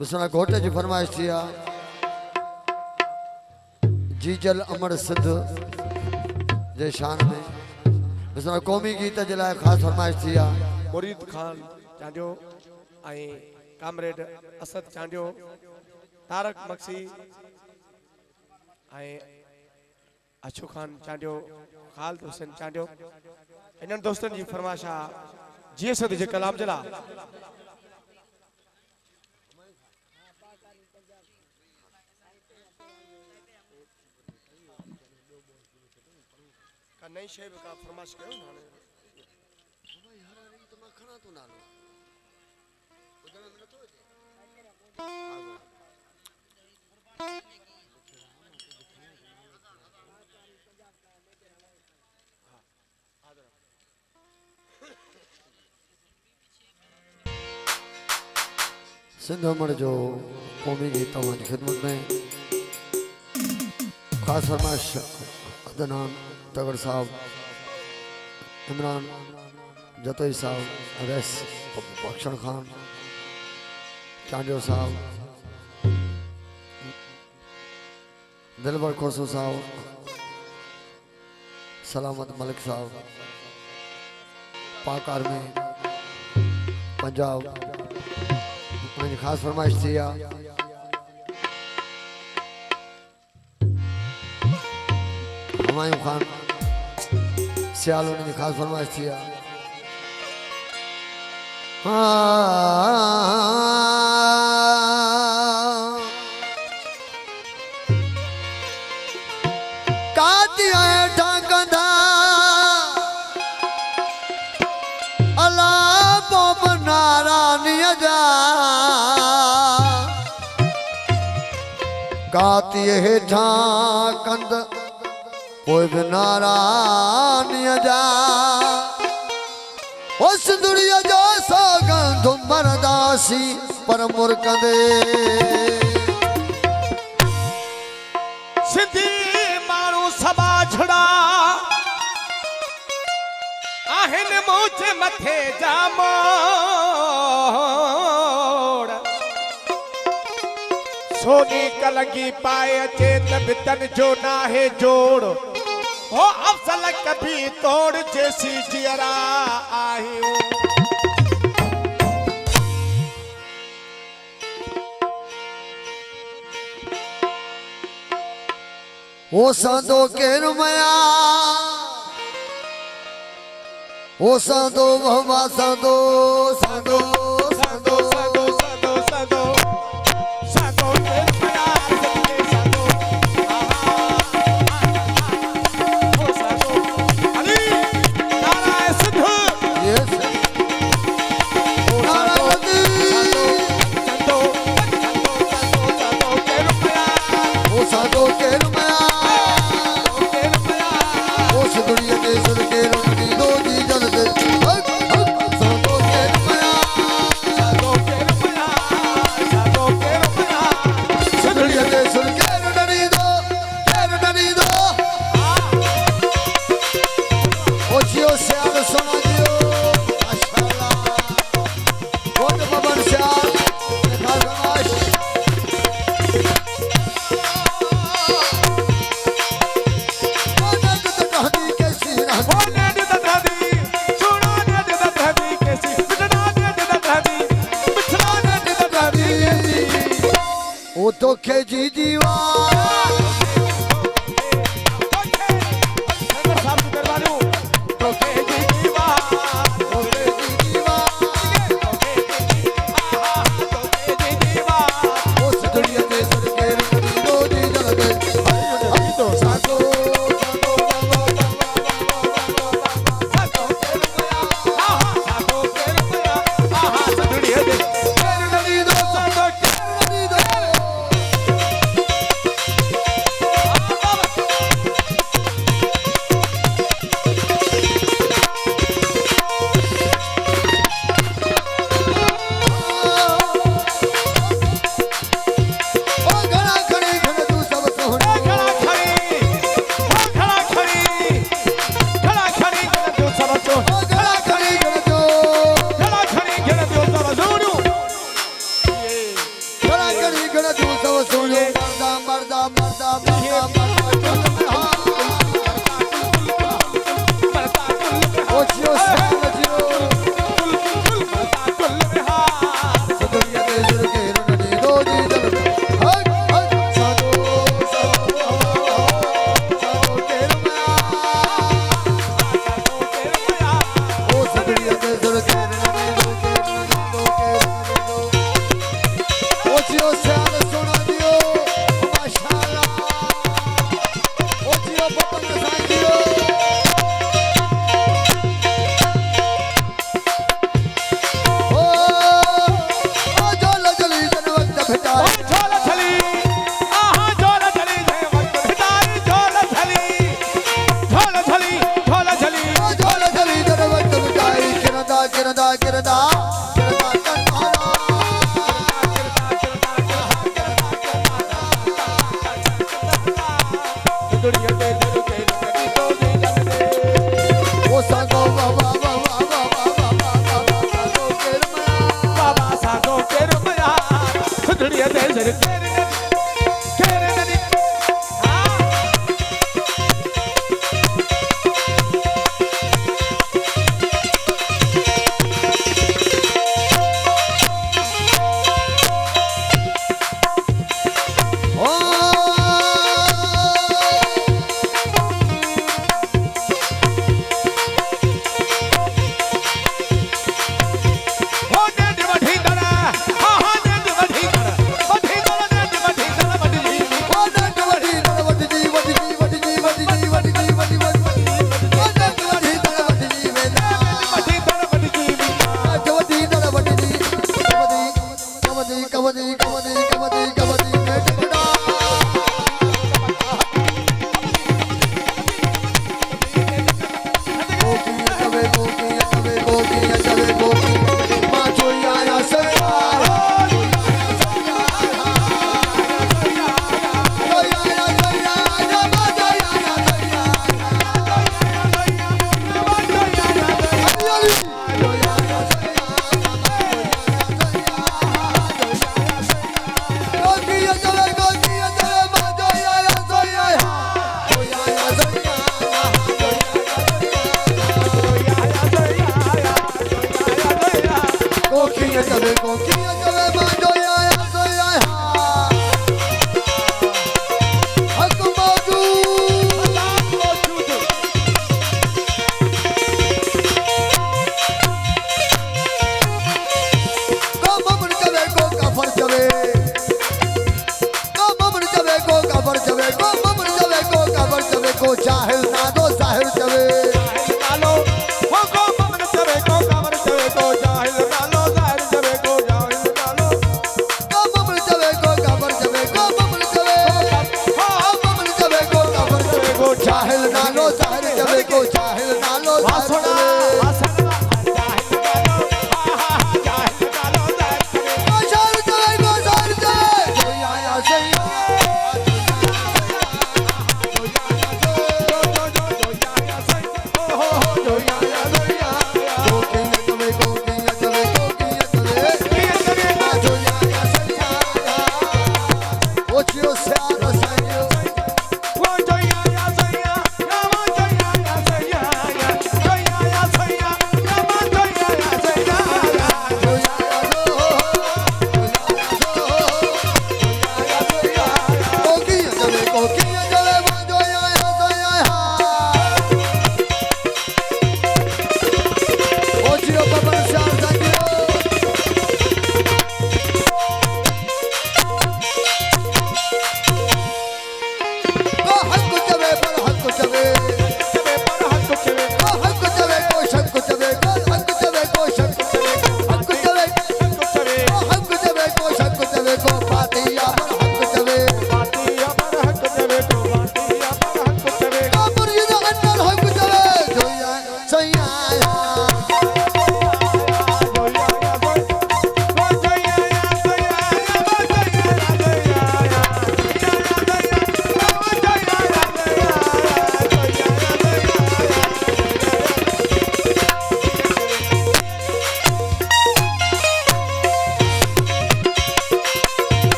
उसना घोटे जी फरमाइश थी जी जल अमर सिद्ध जे शान में उसना कौमी गीत जे लाइ खास फरमाइश थी मुरीद खान चांडियो आई कामरेड असद चांडियो तारक मक्सी आई अशु खान चांडियो खालिद हुसैन चांडियो इन दोस्तन जी फरमाइश जी सद जे कलाम जला का नई शे का फरमाइश कयो ना सिंध अमर जो कौमी गीत तव्हांजी खिदमत में खास फरमाइश अदनान तगड़ साहब इमरान जतोई साहब अवैस बख्शन खान चांडियो साहब दिलबर खोसो साहब सलामत मलिक साहब पाक आर्मी पंजाब उनकी खास फरमाइश थी हुमायूं खान सियाल उनकी खास फरमाइश थी काती हेठा कंद कोई भी नारानिया जा उस दुनिया जो सौगंध मरदासी पर मुरकंदे सिंधी मारू सबा छड़ा आहिन मुझे मथे जामोड़ सोनी कलगी पाए अचे तबितन जो ना है जोड़ हो अफसल कभी तोड़ जैसी जियरा आहियो ओ सांदो के रुमया ओ सांदो भवा सांदो सांदो सांदो सादो सादो सादो सादो तो के जी दीवार गण तू सब सुनो मर्दा मर्दा मर्दा मर्दा मर्दा ओ जियो साल जियो सदरिया दे जुर के रनी दो दी जल हक हक साधो साधो तेर माया ओ सदरिया दे जुर के रनी दो के ओ जियो साल सुना दियो माशाअल्लाह ओ जियो बपन साई दियो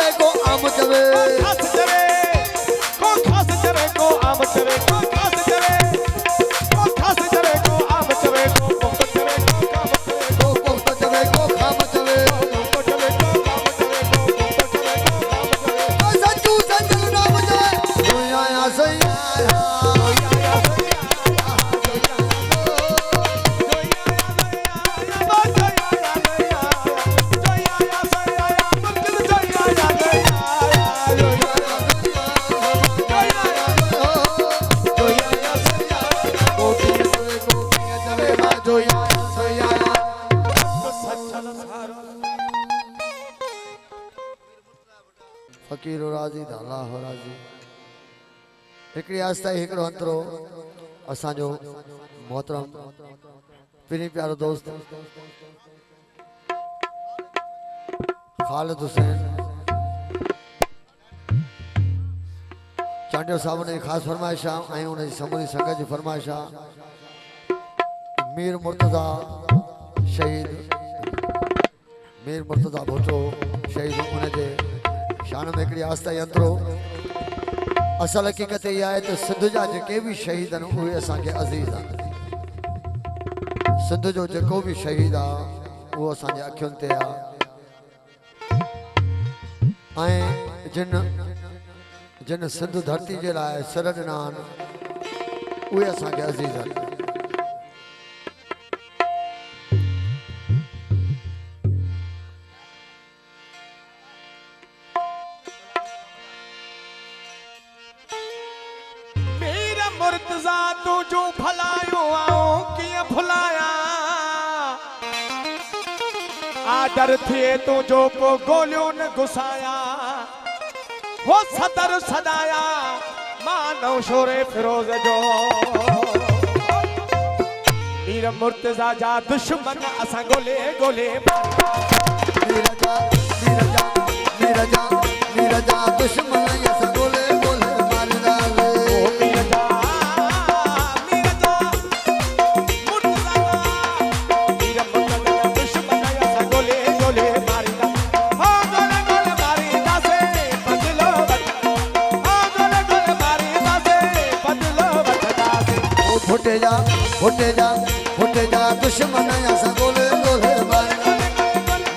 चवे को आम चवे खास चवे को खास चवे को आम चवे को खास चवे को खास चवे को आम चवे को मुक्त चवे को काम चवे को मुक्त चवे को खाम चवे मुक्त चवे को काम चवे को मुक्त चवे को काम चवे सच्चू संजल नाम जाए दुनिया या सैया फकीर राजी धाला हो राजी हिकड़ी आस्था हिकड़ो अंतरो असांजो मोहतरम पिनी प्यारो दोस्त खालिद हुसैन चांडियो साहब ने खास फरमाइशा ऐं उन जी समूरी संगत जी फरमाइशा मीर मुर्तज़ा शहीद मीर मुर्तज़ा भुट्टो शहीद उन जे शान में हिकड़ी आस्था यंत्रो असल हकीकत इहा आहे त सिंध जा जेके बि शहीद आहिनि उहे असांखे अज़ीज़ आहिनि सिंध जो जेको बि शहीद आहे उहो असांजे अखियुनि ते आहे ऐं जिन सिंध धरती जे लाइ सिर ॾिना आहिनि उहे असांखे अज़ीज़ आहिनि मुर्तज़ा तू जो भलायो आओ किया भुलाया आदर थिए तू जो को गोलियों न घुसाया हो सदर सदाया मानव शोरे फिरोज जो मीर मुर्तज़ा जा दुश्मन असा गोले गोले मीरजा मीरजा मीरजा मीरजा दुश्मन असा गोले गोले मारदा रे मीरजा फुटे जा दुश्मन असा गोले गोले मारदा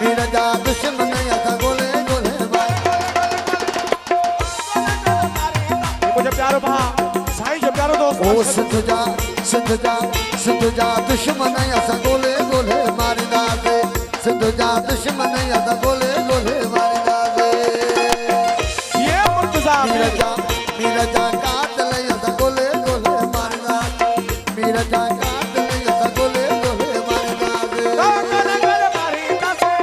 मीरजा दुश्मन असा गोले गोले मारदा मुझे प्यारो भा साईं जो प्यारो दोस्त ओ सिंध जा दुश्मन असा गोले गोले मारदा से सिंध जा दुश्मन असा गोले गोले मारदा से ये मुर्तज़ा मीरजा कातल असा गोले गोले मारदा मीरजा कातल असा गोले गोले मारदा से गोले गोले मारीदा से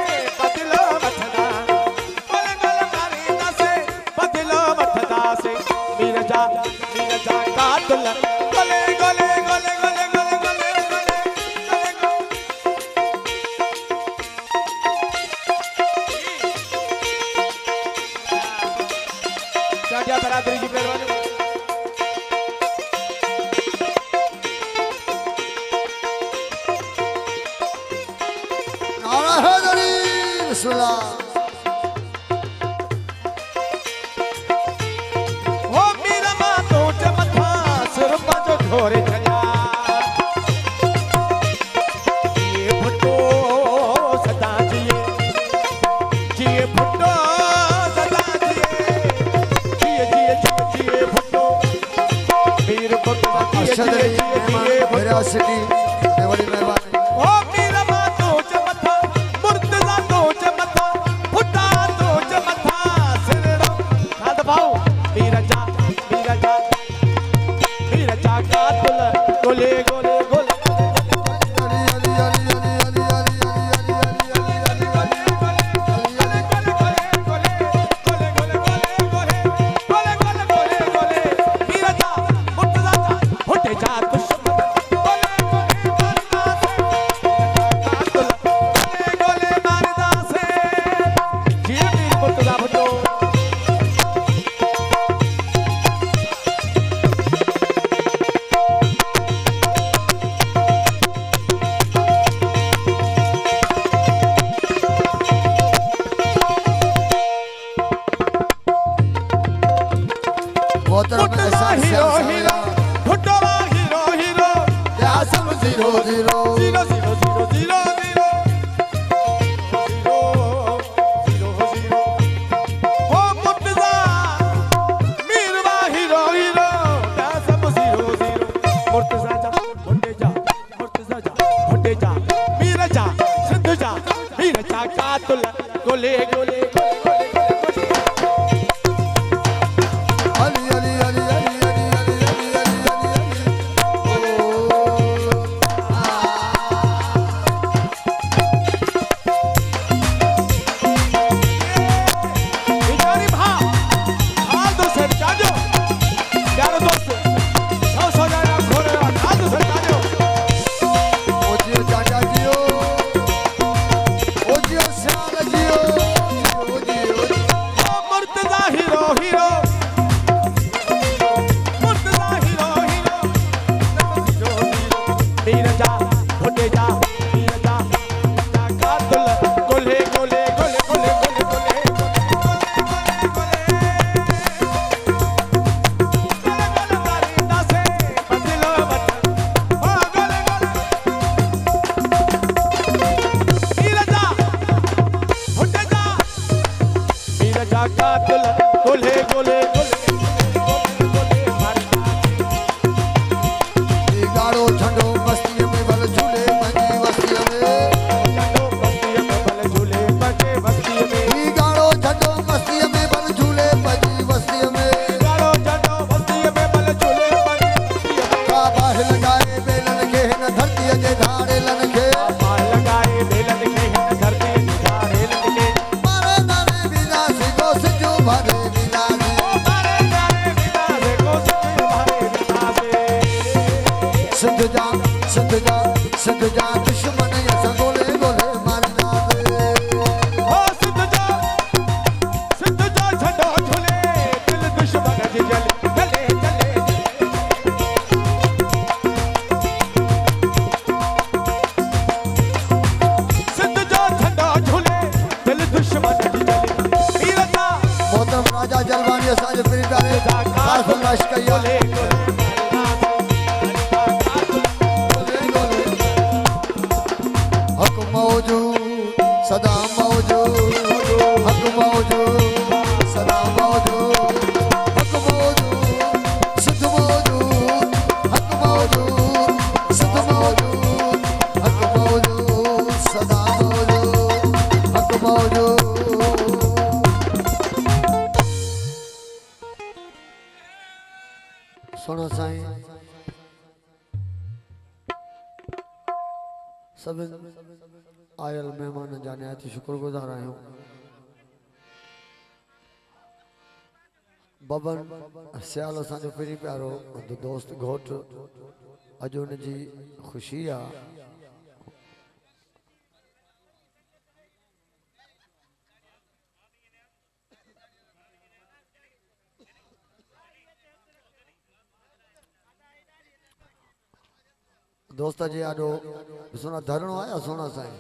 बदलो मथदा गोले गोले मारीदा से बदलो मथदा से मीरजा कातल गोले गोले गोले गोले गोले गोले चाटिया बरादरी की पहलवान नारा हैदरी बिस्मिल्लाह हो मीरा मां तो चमथा सिर पंज घोरे चलिया ये भुट्टो सदा जिए भुट्टो सदा जिए भुट्टो मीर मुर्तज़ा अरशद अली मेरा सिटी बड़ी मेहरबानी हो मीरा मां तो चमथा मुर्तज़ा तो चमथा भुट्टा तो चमथा सिर खाद भाऊ मीरजा कातल गोले गोले गोले अली अली अली अली अली मीरजा मुर्तज़ा भुट्टे जा दुश्मन गोले गोले मोहतरम मुर्तजा एहसान हीरो साहब हीरो फुटवा हीरो हीरो या सब 0 0 zero zero zero zero zero zero zero हो मुर्तजा मीरवा हीरो हीरो या सब 0 0 मुर्तजा जा भुंडे जा मुर्तजा जा भुंडे जा मीर जा सिंध जा मीर जा कातुल गोले गोले अली अली अली अली अली अली अली अली बिचारी भा हाल दो से जाजो प्यारे दोस्त सौ जाना घोड़े हाल दो से जाजो ओ जियो चाचा जियो ओ जियो श्याम जियो ओ जियो ओ Murtaza hero hero Murtaza hero hero मीर जा भुंडे जा मीर जा कातुल गोले गोले गोले गोले गोले गोले कातुल गोले गोले गोले गोले मारता गाड़ो ठंडो मस्ती में बल झूले मंजी मस्ती में चलो बस्ती में बल झूले बजे बस्ती में गाड़ो ठंडो मस्ती में बल झूले मंजी मस्ती में गाड़ो चलो बस्ती में बल झूले बजे बस्ती में का बाह लगाए बेलन के न धरती के धारे लन के मार लगाए बेलन के हिन धरती निधारे लगे मारे नारे बिना से गोस जो भरे बिना से ओ मारे गारे बिना से कोस भरे बिना से सिंध जा दुश्मन ऐसा गोले गोले मारना दे हो सिद्ध जो झंडो झूले दिल दुश्मन जी जले चले चले सिद्ध जो झंडो झूले दिल दुश्मन जी जले वीरता मोहतरम राजा जलवानी असांजे प्रिय प्यारे खास फरमाइश कई गोले गोले गोले गोले हक मौजूद सदा मौजूद हक मौजूद सदा मौजूद हक मौजूद सिद्ध मौजूद हक मौजूद सिद्ध मौजूद हक मौजूद सदा मौजूद हक मौजूद सुनो साईं सब आयल मेहमान जा नहायत शुक्रगुजार आहियूं बबन सियाल असांजो पहिरीं प्यारो दोस्त घोट अॼु हुन जी ख़ुशी आहे दोस्त जे आॾो सोना धरणो आहे सोना साईं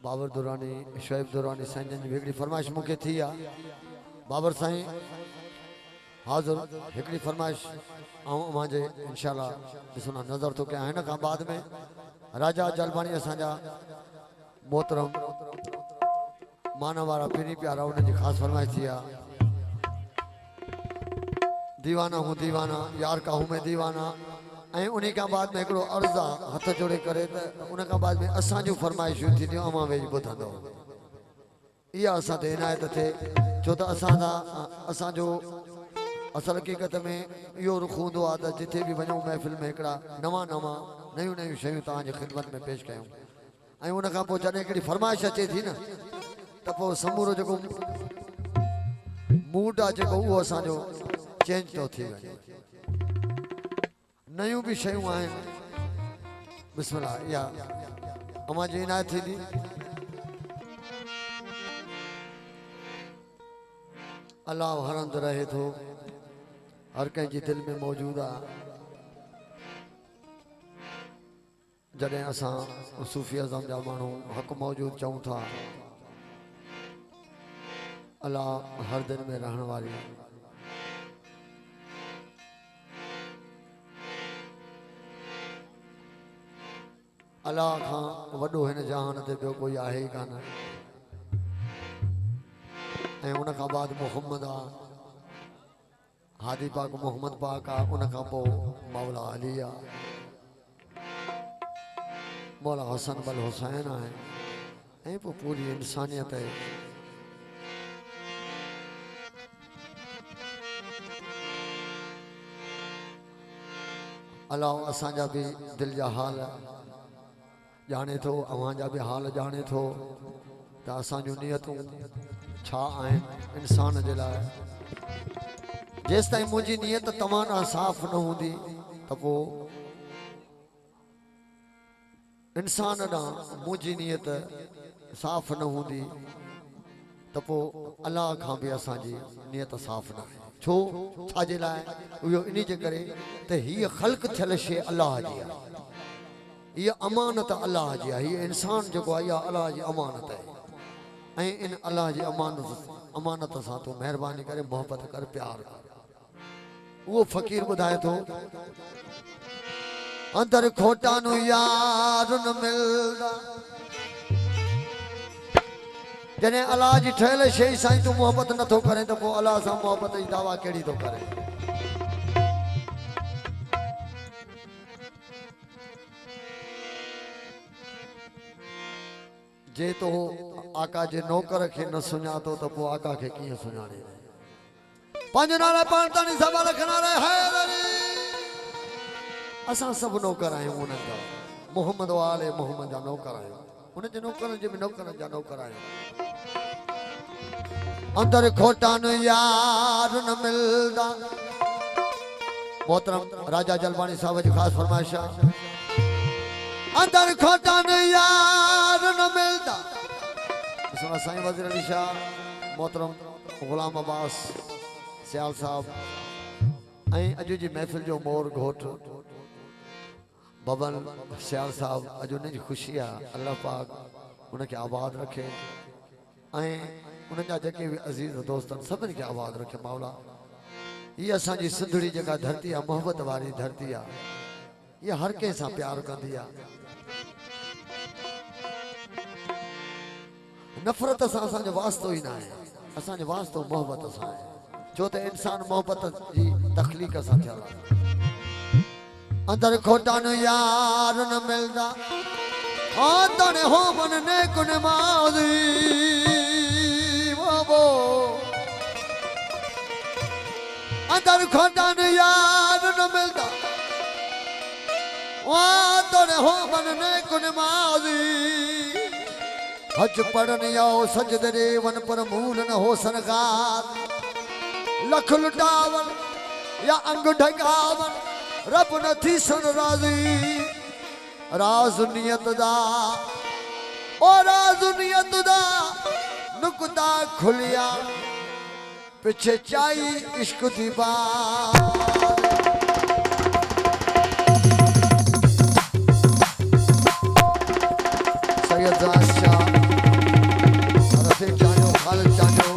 बाबर दुरानी शोएब दुरानी साईं जन जी हिकिड़ी फरमाइश मूंखे थी आहे बाबर साईं हाज़ुर हिकिड़ी फरमाइश ऐं मुंहिंजे इंशाल्लाह ॾिसो ना नज़र थो कयां हिन खां बाद में राजा जलवानी असांजा मोहतरम माना वारा पहिरीं प्यारा उन्हनि जी ख़ासि फरमाइश थी आहे दीवाना हूं दीवाना यार का हूं मैं दीवाना ऐं उन खां बाद में हिकिड़ो अर्ज़ु आहे हथ जोड़े करे त उन खां बाद में असांजूं फरमाइशूं थींदियूं अमां वेही ॿुधंदो इहा असां ते इनायत थिए छो त असांजो असल हक़ीक़त में इहो रुख हूंदो आहे त जिथे बि वञूं महफ़िल में हिकिड़ा नवां नयूं नयूं शयूं तव्हांजे ख़िदमत में पेश कयूं ऐं उन खां पोइ जॾहिं हिकिड़ी फरमाइश अचे थी न त पोइ समूरो जेको मूड आहे जेको उहो असांजो चेंज थो थी वञे नयूं भी शयूं आहिनि बिस्मिल्लाह या अमा जी इनायत थींदी अल्लाह हर हंधि रहे थो हर कंहिंजी दिलि में मौजूदु आहे जॾहिं असां सूफ़ी अज़म जा माण्हू हक़ मौजूदु चऊं था अल्लाह हर दिल में रहण वारी अल्लाह खां वॾो हिन जहान ते ॿियो कोई आहे ई कान ऐं उन खां बाद मोहम्मद आहे हादी पाक मोहम्मद पाक आहे उन खां पोइ मौला अली आहे मौला हसन बल हुसैन आहे ऐं पोइ पूरी इंसानियत आहे अल्लाह असांजा बि दिलि जा हाल ॼाणे थो अव्हां जा बि हाल ॼाणे थो त असांजूं नियतूं छा आहिनि इंसान जे लाइ जेसि ताईं मुंहिंजी नियत तव्हां ॾांहुं साफ़ न हूंदी त पोइ इंसान ॾांहुं मुंहिंजी नियत साफ़ न हूंदी त पोइ अल्लाह खां बि असांजी नियत साफ़ न आहे छो छाजे लाइ इहो इन जे करे त हीअ ख़ल्क़ थियल शइ अल्लाह जी आहे हीअ अमानत अल्लाह जी आहे हीअ इंसान जेको आहे इहा अल्लाह जी अमानत आहे ऐं इन अल्लाह जी अमानत सां तूं महिरबानी करे मोहबत कर प्यार कर उहो फ़क़ीर ॿुधाए थो अंदर खोटा नु यार न मिलदा जॾहिं अल्लाह जी ठहियल शइ सां तूं मोहबत नथो करे त पोइ अल्लाह सां मोहबत जी दावा कहिड़ी थो करे जे तो आका जे नौकर खे न सुञातो त पोइ आका खे कीअं सुञाणे पंहिंजो नाला पाण ताणी सभा रखना रहे हैदरी असां सभु नौकर आहियूं उन्हनि जा मोहम्मद वाले मोहम्मद जा नौकर आहियूं उन जे नौकरनि जे बि नौकरनि जा नौकर आहियूं अंदर खोटा न यार न मिलदा मोहतरम राजा जलवानी साहब जी ख़ासि फरमाइश अंदर खोटा न यार न मिलदा साईं वज़ीर अली शाह मोहतरम गुलाम अब्बास सियाल साहब ऐं अॼु जी महफ़िल जो मोर घोट बबन सियाल साहब अॼु उन जी ख़ुशी आहे अल्लाह पाक उनखे आबाद रखे ऐं उन्हनि जा जेके बि अज़ीज़ दोस्त आहिनि सभिनी खे आबाद रखे मौला हीअ असांजी सिंधड़ी जेका धरती आहे मोहबत वारी धरती आहे इहा हर कंहिं सां प्यार कंदी आहे नफ़रत सां असांजो वास्तो ई न आहे असांजो वास्तो मोहबत सां आहे छो त इंसान मोहबत जी तख़लीक़ सां थियल आहे अंदर खोटा न यार न मिलदा अंदर हो मन ने कुन मादी बाबो अंदर खोटा न यार न मिलदा अंदर हो मन ने कुन मादी हज पढ़न आओ सजदे रे वन पर मूल न हो सनगार लख लुटावन या अंग ढकावन रब न थी सन राज़ी राज नियत दा ओ राज नियत दा नुकता खुलिया पिछे चाई इश्क दी बात सैयद शाह खालिद चांजो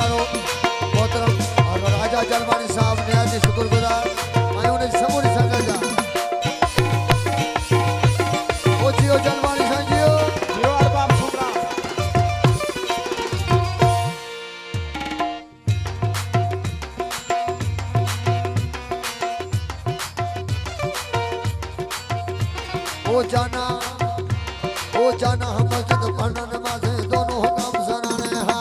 गुजारो मोहतरम और राजा जलवानी साहब ने आज शुक्रगुजार मैं उन्हें समूरी संगत जा ओ जियो जलवानी साहब जियो जियो अरबाब सुमरा ओ जाना हम मस्जिद पढ़ना नमाज दोनों हुक्म सुनाने हैं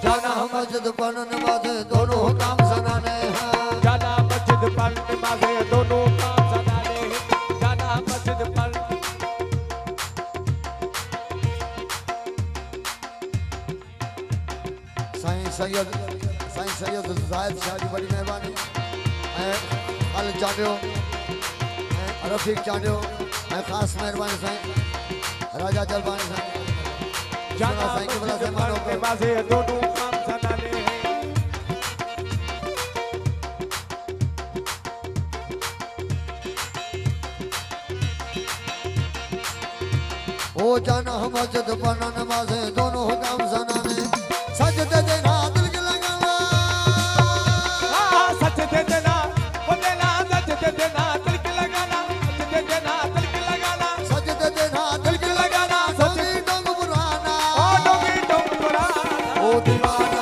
जाना हम मस्जिद पढ़ना नमाज दोनों हुक्म सुनाने हैं जाना मस्जिद पर नमाज़े दोनों काम सनाने हैं जाना मस्जिद पर साईं सैयद ज़ाहिद शाह जी बड़ी मेहरबानी ऐं खालिद चांडियो ऐं रफ़ीक चांडियो ऐं ख़ासि महिरबानी साईं राजा जलवानी साईं जाना साईं के बला मस्जिद से पर मानो नमाज़े दोनों काम सनाने हैं ओ जाना हम मस्जिद पढ़ना नमाज़ दोनों हुक्म सुनाने सजदे देना दिल के लगाना सच दे देना वो देना सच दे देना दिल के लगाना सच दे देना दिल के लगाना सजदे देना दिल के लगाना सोची डोंग पुराना ओ डोंगी डोंग पुराना ओ दीवाना